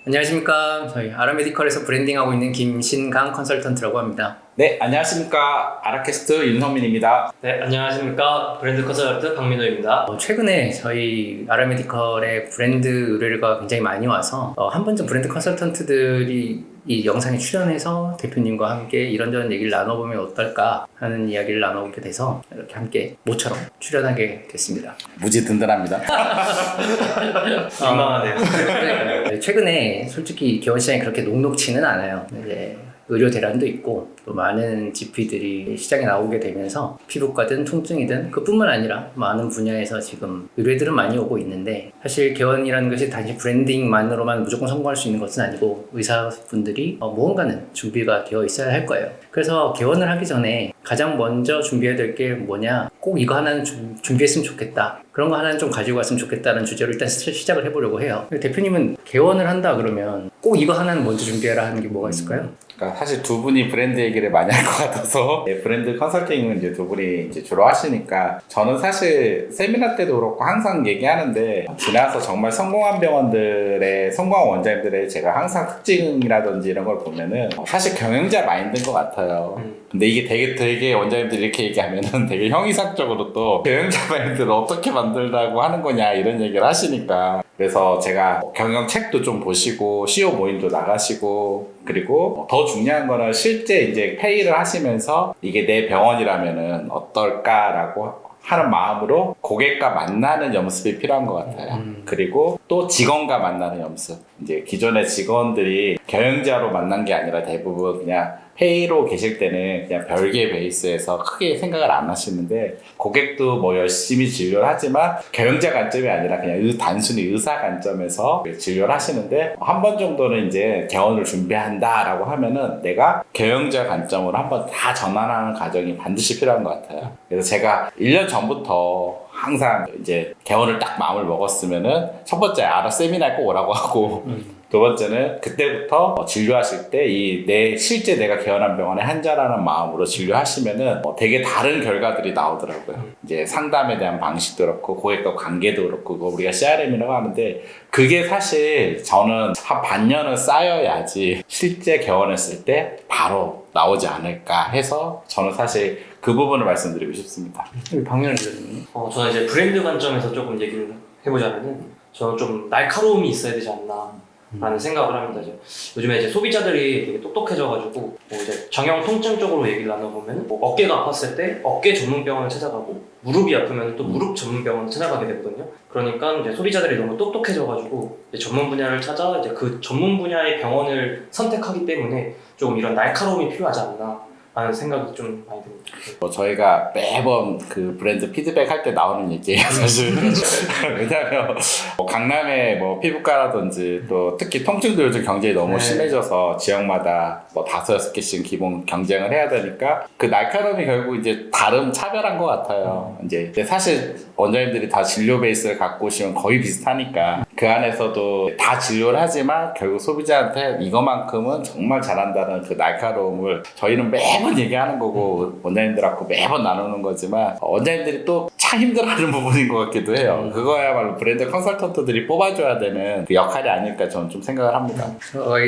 안녕하십니까. 저희 아라메디컬에서 브랜딩하고 있는 김신강 컨설턴트라고 합니다. 네, 안녕하십니까. 아라캐스트 윤성민입니다. 네, 안녕하십니까. 브랜드 컨설턴트 박민호입니다. 최근에 저희 아라메디컬의 브랜드 의뢰가 굉장히 많이 와서 한 번쯤 브랜드 컨설턴트들이 이 영상에 출연해서 대표님과 함께 이런저런 얘기를 나눠보면 어떨까 하는 이야기를 나눠보게 돼서 이렇게 함께 모처럼 출연하게 됐습니다. 무지 든든합니다. 민망하네요. 최근에 솔직히 개원 시장이 그렇게 녹록치는 않아요. 이제 의료 대란도 있고 또 많은 GP들이 시장에 나오게 되면서 피부과든 통증이든 그뿐만 아니라 많은 분야에서 지금 의뢰들은 많이 오고 있는데, 사실 개원이라는 것이 단지 브랜딩만으로만 무조건 성공할 수 있는 것은 아니고 의사분들이 무언가는 준비가 되어 있어야 할 거예요. 그래서 개원을 하기 전에 가장 먼저 준비해야 될 게 뭐냐, 꼭 이거 하나는 준비했으면 좋겠다, 그런 거 하나는 좀 가지고 왔으면 좋겠다는 주제로 일단 시작을 해보려고 해요. 대표님은 개원을 한다 그러면 꼭 이거 하나는 먼저 준비해라 하는 게 뭐가 있을까요? 그러니까 사실 두 분이 브랜드 얘기를 많이 할 것 같아서 브랜드 컨설팅은 이제 두 분이 이제 주로 하시니까, 저는 사실 세미나 때도 그렇고 항상 얘기하는데, 지나서 정말 성공한 병원들의 성공한 원장님들의 제가 항상 특징이라든지 이런 걸 보면은 사실 경영자 마인드인 것 같아요. 근데 이게 되게 원장님들이 이렇게 얘기하면은 되게 형이상적으로 또 경영자 마인드를 어떻게 만들라고 하는 거냐 이런 얘기를 하시니까, 그래서 제가 경영 책도 좀 보시고 CEO 모임도 나가시고, 그리고 더 중요한 거는 실제 이제 회의를 하시면서 이게 내 병원이라면은 어떨까라고 하는 마음으로 고객과 만나는 연습이 필요한 것 같아요. 그리고 또 직원과 만나는 연습. 이제 기존의 직원들이 경영자로 만난 게 아니라 대부분 그냥 회의로 계실 때는 그냥 별개 베이스에서 크게 생각을 안 하시는데, 고객도 뭐 열심히 진료를 하지만 경영자 관점이 아니라 그냥 단순히 의사 관점에서 진료를 하시는데, 한 번 정도는 이제 개원을 준비한다라고 하면은 내가 경영자 관점으로 한번 다 전환하는 과정이 반드시 필요한 것 같아요. 그래서 제가 1년 전부터 항상 이제 개원을 딱 마음을 먹었으면은, 첫 번째 알아 세미나에 꼭 오라고 하고, 두 번째는 그때부터 진료하실 때 실제 내가 개원한 병원의 환자라는 마음으로 진료하시면은 되게 다른 결과들이 나오더라고요. 이제 상담에 대한 방식도 그렇고 고객과 관계도 그렇고, 그거 우리가 CRM이라고 하는데, 그게 사실 저는 한 반년은 쌓여야지 실제 개원했을 때 바로 나오지 않을까 해서, 저는 사실 그 부분을 말씀드리고 싶습니다. 박민호 교수님. 저는 이제 브랜드 관점에서 조금 얘기를 해보자면은, 저는 좀 날카로움이 있어야 되지 않나 라는 생각을 합니다. 요즘에 이제 소비자들이 되게 똑똑해져가지고, 뭐 이제 정형 통증 쪽으로 얘기를 나눠보면, 뭐 어깨가 아팠을 때 어깨 전문 병원을 찾아가고, 무릎이 아프면 또 무릎 전문 병원을 찾아가게 되거든요. 그러니까 이제 소비자들이 너무 똑똑해져가지고 이제 전문 분야를 찾아 이제 그 전문 분야의 병원을 선택하기 때문에 조금 이런 날카로움이 필요하지 않나 라는 생각이 좀 많이 듭니다. 저희가 매번 그 브랜드 피드백 할 때 나오는 얘기예요, 사실. 왜냐면 강남의 뭐 피부과라든지 또 특히 통증도 요즘 경쟁이 너무 심해져서 지역마다 뭐 5-6개씩 기본 경쟁을 해야 되니까, 그 날카로움이 결국 이제 다른 차별한 것 같아요. 이제 사실 원장님들이 다 진료 베이스를 갖고 오시면 거의 비슷하니까, 그 안에서도 다 진료를 하지만 결국 소비자한테 이거만큼은 정말 잘한다는 그 날카로움을 저희는 매번 얘기하는 거고, 원장님들하고 매번 나누는 거지만 원장님들이 또 참 힘들어하는 부분인 것 같기도 해요. 그거야말로 브랜드 컨설턴트들이 뽑아줘야 되는 그 역할이 아닐까 저는 좀 생각을 합니다.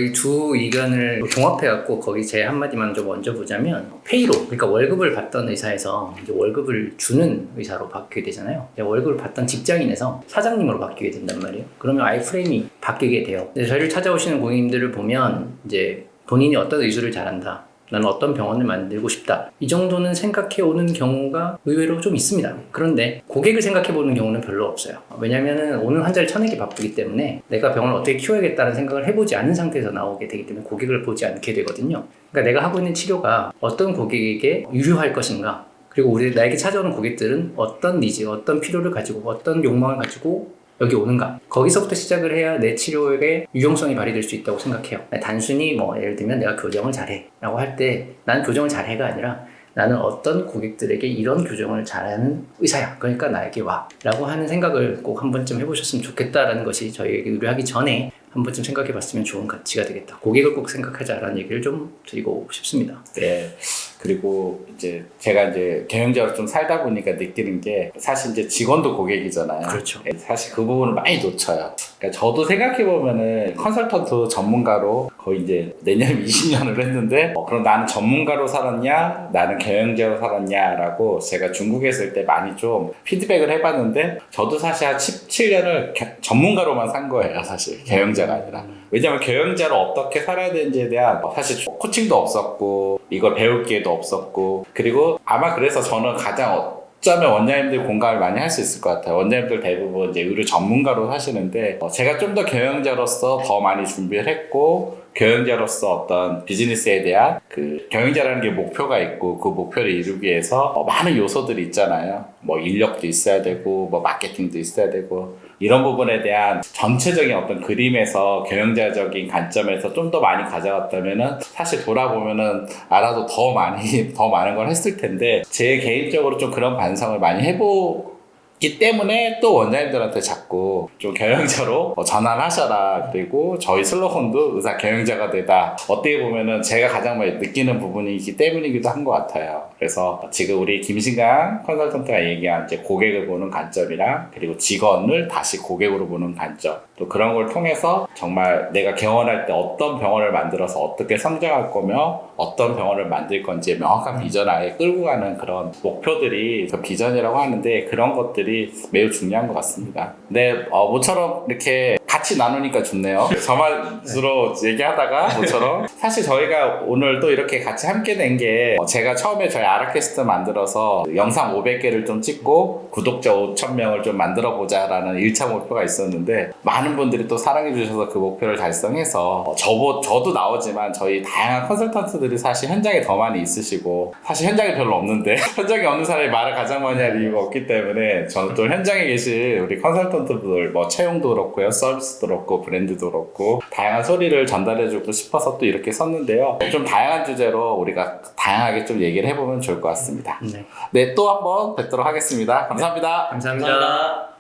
이 두 의견을 종합해갖고 거기 제 한마디만 좀 얹어보자면, 페이로, 그러니까 월급을 받던 의사에서 이제 월급을 주는 의사로 바뀌게 되잖아요. 월급을 받던 직장인에서 사장님으로 바뀌게 된단 말이에요. 그러면 아예 프레임이 바뀌게 돼요. 저희를 찾아오시는 고객님들을 보면 이제 본인이 어떤 의술을 잘한다, 나는 어떤 병원을 만들고 싶다, 이 정도는 생각해 오는 경우가 의외로 좀 있습니다. 그런데 고객을 생각해 보는 경우는 별로 없어요. 왜냐면은 오는 환자를 쳐내기 바쁘기 때문에 내가 병원을 어떻게 키워야겠다는 생각을 해보지 않은 상태에서 나오게 되기 때문에 고객을 보지 않게 되거든요. 그러니까 내가 하고 있는 치료가 어떤 고객에게 유효할 것인가, 그리고 나에게 찾아오는 고객들은 어떤 니즈, 어떤 필요를 가지고 어떤 욕망을 가지고 여기 오는가, 거기서부터 시작을 해야 내 치료의 유용성이 발휘될 수 있다고 생각해요. 단순히 뭐 예를 들면 내가 교정을 잘해 라고 할 때, 난 교정을 잘해가 아니라 나는 어떤 고객들에게 이런 교정을 잘하는 의사야, 그러니까 나에게 와 라고 하는 생각을 꼭 한 번쯤 해보셨으면 좋겠다라는 것이 저희에게 의뢰하기 전에 한 번쯤 생각해 봤으면 좋은 가치가 되겠다, 고객을 꼭 생각하자라는 얘기를 좀 드리고 싶습니다. 네. 그리고 이제 제가 이제 경영자로 좀 살다 보니까 느끼는 게 사실 이제 직원도 고객이잖아요. 그렇죠. 사실 그 부분을 많이 놓쳐요. 그러니까 저도 생각해 보면은 컨설턴트 전문가로 거의 이제 내년 20년을 했는데 그럼 나는 전문가로 살았냐, 나는 경영자로 살았냐라고 제가 중국에 있을 때 많이 좀 피드백을 해봤는데 저도 사실 한 17년을 전문가로만 산 거예요. 사실 경영자가 아니라. 왜냐면 경영자로 어떻게 살아야 되는지에 대한 사실 코칭도 없었고 이걸 배울 기회도 없었고 그리고 아마 그래서 저는 가장 어쩌면 원장님들 공감을 많이 할 수 있을 것 같아요. 원장님들 대부분 이제 의료 전문가로 하시는데 제가 좀 더 경영자로서 더 많이 준비를 했고 경영자로서 어떤 비즈니스에 대한 그 경영자라는 게 목표가 있고 그 목표를 이루기 위해서 많은 요소들이 있잖아요. 뭐 인력도 있어야 되고 뭐 마케팅도 있어야 되고 이런 부분에 대한 전체적인 어떤 그림에서 경영자적인 관점에서 좀 더 많이 가져갔다면은 사실 돌아보면은 알아도 더 많은 걸 했을 텐데 제 개인적으로 좀 그런 반성을 많이 해보기 때문에 또 원장님들한테 자꾸 좀 경영자로 전환하셔라. 그리고 저희 슬로건도 의사 경영자가 되다. 어떻게 보면은 제가 가장 많이 느끼는 부분이기 때문이기도 한 것 같아요. 그래서 지금 우리 김신강 컨설턴트가 얘기한 이제 고객을 보는 관점이랑 그리고 직원을 다시 고객으로 보는 관점 또 그런 걸 통해서 정말 내가 개원할 때 어떤 병원을 만들어서 어떻게 성장할 거며 어떤 병원을 만들 건지 명확한 비전 아예 끌고 가는 그런 목표들이 그 비전이라고 하는데 그런 것들이 매우 중요한 것 같습니다. 근데 모처럼 이렇게 같이 나누니까 좋네요. 저만 주로 얘기하다가 모처럼 사실 저희가 오늘 또 이렇게 같이 함께 된 게 제가 처음에 저희 아라캐스트 만들어서 영상 500개를 좀 찍고 구독자 5,000명을 좀 만들어 보자라는 1차 목표가 있었는데 많은 분들이 또 사랑해 주셔서 그 목표를 달성해서 저도 나오지만 저희 다양한 컨설턴트들이 사실 현장에 더 많이 있으시고 사실 현장에 별로 없는데 현장에 없는 사람이 말을 가장 많이 할 이유가 없기 때문에 저는 또 현장에 계신 우리 컨설턴트들 뭐 채용도 그렇고요 서비스도 그렇고 브랜드도 그렇고 다양한 소리를 전달해주고 싶어서 또 이렇게 썼는데요. 좀 다양한 주제로 우리가 다양하게 좀 얘기를 해보면 좋을 것 같습니다. 네, 또 한번 뵙도록 하겠습니다. 감사합니다. 감사합니다. 감사합니다.